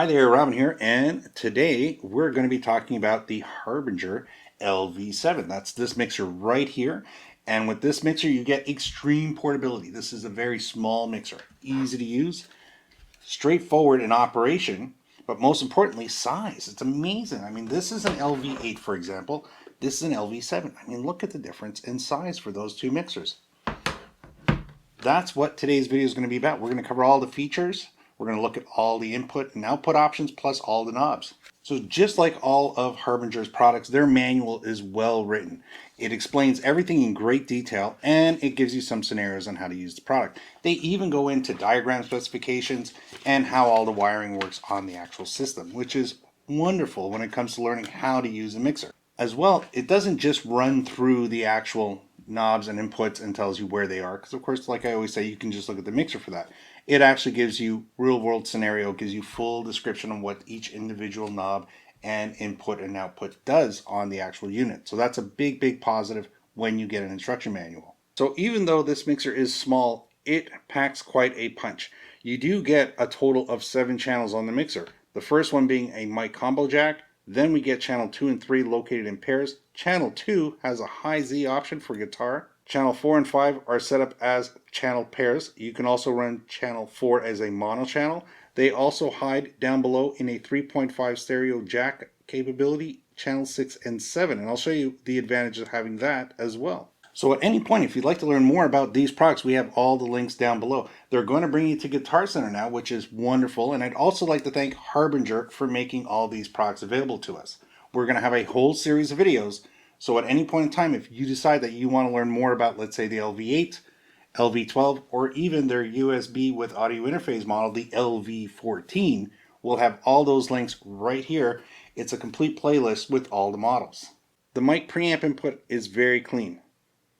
Hi there, Robin here, and today we're going to be talking about the Harbinger LV7. That's this mixer right here, and with this mixer you get extreme portability. This is a very small mixer, easy to use, straightforward in operation, but most importantly, size. It's amazing. I mean, this is an LV8, for example. This is an LV7. I mean, look at the difference in size for those two mixers. That's what today's video is going to be about. We're going to cover all the features. We're going to look at all the input and output options plus all the knobs. So just like all of Harbinger's products, their manual is well written. It explains everything in great detail and it gives you some scenarios on how to use the product. They even go into diagram specifications and how all the wiring works on the actual system, which is wonderful when it comes to learning how to use a mixer. As well, it doesn't just run through the actual knobs and inputs and tells you where they are, because of course, like I always say, you can just look at the mixer for that. It actually gives you real world scenario, gives you full description on what each individual knob and input and output does on the actual unit. So that's a big positive when you get an instruction manual. So even though this mixer is small, it packs quite a punch. You do get a total of 7 channels on the mixer. The first one being a mic combo jack. Then we get channel 2 and 3 located in pairs. Channel 2 has a high Z option for guitar. Channel 4 and 5 are set up as channel pairs. You can also run channel 4 as a mono channel. They also hide down below in a 3.5 stereo jack capability, channel 6 and 7. And I'll show you the advantage of having that as well. So at any point, if you'd like to learn more about these products, we have all the links down below. They're going to bring you to Guitar Center now, which is wonderful. And I'd also like to thank Harbinger for making all these products available to us. We're going to have a whole series of videos. So at any point in time, if you decide that you want to learn more about, let's say, the LV8, LV12, or even their USB with audio interface model, the LV14, we'll have all those links right here. It's a complete playlist with all the models. The mic preamp input is very clean.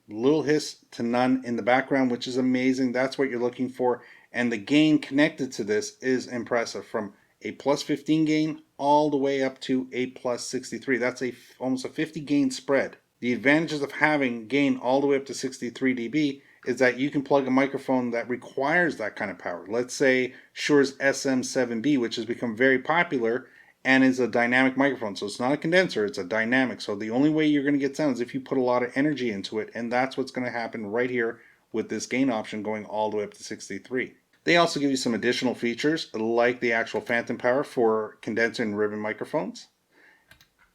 Little hiss to none in the background, which is amazing. That's what you're looking for. And the gain connected to this is impressive, from a plus 15 gain all the way up to a plus 63. That's almost a 50 gain spread. The advantages of having gain all the way up to 63 dB is that you can plug a microphone that requires that kind of power. Let's say Shure's SM7B, which has become very popular and is a dynamic microphone. So it's not a condenser, it's a dynamic. So the only way you're going to get sound is if you put a lot of energy into it, and that's what's going to happen right here with this gain option going all the way up to 63. They also give you some additional features like the actual phantom power for condenser and ribbon microphones.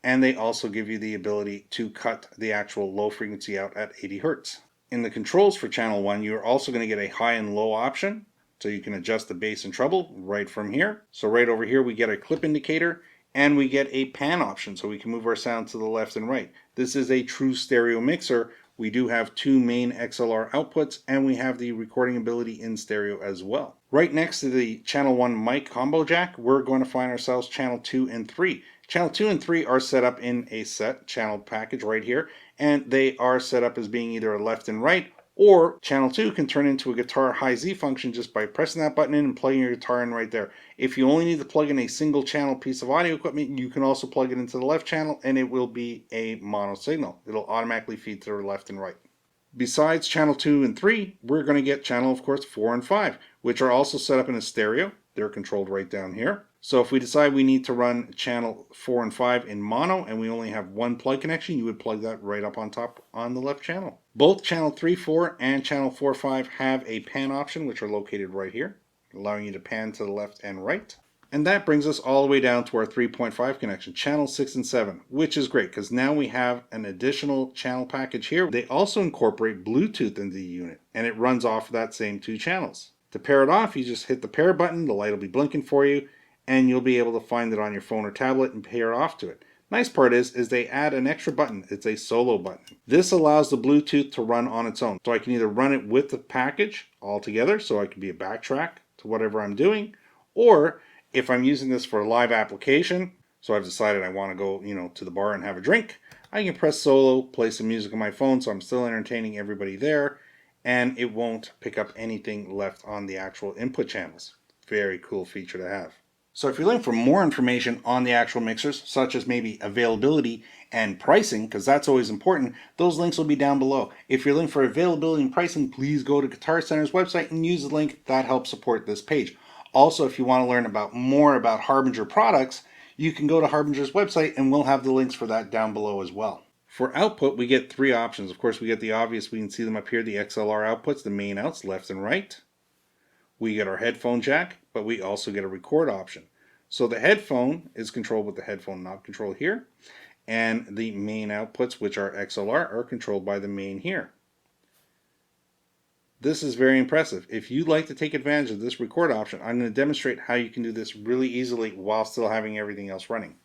And they also give you the ability to cut the actual low frequency out at 80 Hertz. In the controls for channel 1, you're also going to get a high and low option. So you can adjust the bass and treble right from here. So right over here we get a clip indicator and we get a pan option, so we can move our sound to the left and right. This is a true stereo mixer. We do have 2 main XLR outputs and we have the recording ability in stereo as well. Right next to the channel 1 mic combo jack, we're going to find ourselves channel 2 and 3. Channel 2 and 3 are set up in a set channel package right here, and they are set up as being either a left and right, or channel 2 can turn into a guitar high Z function just by pressing that button in and plugging your guitar in right there. If you only need to plug in a single channel piece of audio equipment, you can also plug it into the left channel and it will be a mono signal. It'll automatically feed to the left and right. Besides channel 2 and 3, we're going to get channel, of course, 4 and 5, which are also set up in a stereo. They're controlled right down here. So if we decide we need to run channel 4 and 5 in mono and we only have one plug connection, you would plug that right up on top on the left channel. Both channel 3-4 and channel 4-5 have a pan option, which are located right here, allowing you to pan to the left and right. And that brings us all the way down to our 3.5 connection, channel 6 and 7, which is great because now we have an additional channel package here. They also incorporate Bluetooth into the unit and it runs off of that same 2 channels. To pair it off, you just hit the pair button, the light will be blinking for you, and you'll be able to find it on your phone or tablet and pair off to it. Nice part is they add an extra button. It's a solo button. This allows the Bluetooth to run on its own. So I can either run it with the package all together, so I can be a backtrack to whatever I'm doing, or if I'm using this for a live application, so I've decided I want to go, to the bar and have a drink, I can press solo, play some music on my phone, so I'm still entertaining everybody there, and it won't pick up anything left on the actual input channels. Very cool feature to have. So if you're looking for more information on the actual mixers, such as maybe availability and pricing, because that's always important, those links will be down below. If you're looking for availability and pricing, please go to Guitar Center's website and use the link that helps support this page. Also, if you want to learn more about Harbinger products, you can go to Harbinger's website and we'll have the links for that down below as well. For output, we get three options. Of course, we get the obvious, we can see them up here, the XLR outputs, the main outs, left and right. We get our headphone jack, but we also get a record option. So the headphone is controlled with the headphone knob control here, and the main outputs, which are XLR, are controlled by the main here. This is very impressive. If you'd like to take advantage of this record option, I'm going to demonstrate how you can do this really easily while still having everything else running.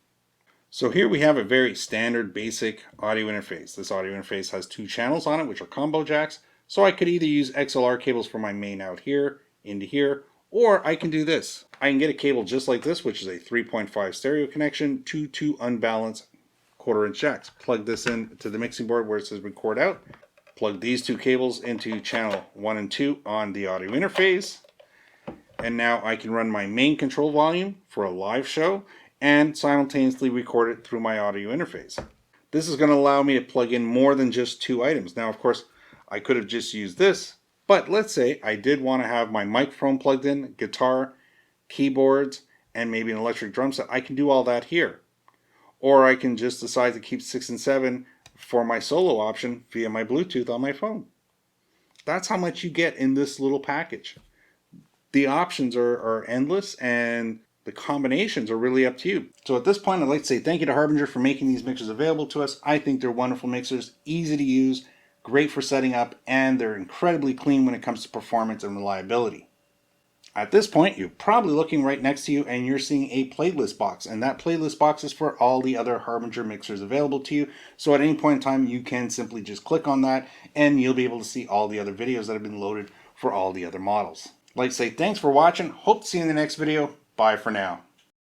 So here we have a very standard basic audio interface. This audio interface has two channels on it, which are combo jacks. So I could either use XLR cables for my main out here, into here, or I can do this. I can get a cable just like this, which is a 3.5 stereo connection to two unbalanced 1/4 inch jacks. Plug this in to the mixing board where it says record out. Plug these two cables into channel 1 and 2 on the audio interface. And now I can run my main control volume for a live show and simultaneously record it through my audio interface. This is going to allow me to plug in more than just two items. Now, of course, I could have just used this, but let's say I did want to have my microphone plugged in, guitar, keyboards, and maybe an electric drum set. I can do all that here. Or I can just decide to keep 6 and 7 for my solo option via my Bluetooth on my phone. That's how much you get in this little package. The options are endless, and the combinations are really up to you. So at this point, I'd like to say thank you to Harbinger for making these mixers available to us. I think they're wonderful mixers, easy to use, great for setting up, and they're incredibly clean when it comes to performance and reliability. At this point, you're probably looking right next to you and you're seeing a playlist box, and that playlist box is for all the other Harbinger mixers available to you. So at any point in time, you can simply just click on that and you'll be able to see all the other videos that have been loaded for all the other models. I'd like to say thanks for watching. Hope to see you in the next video. Bye for now.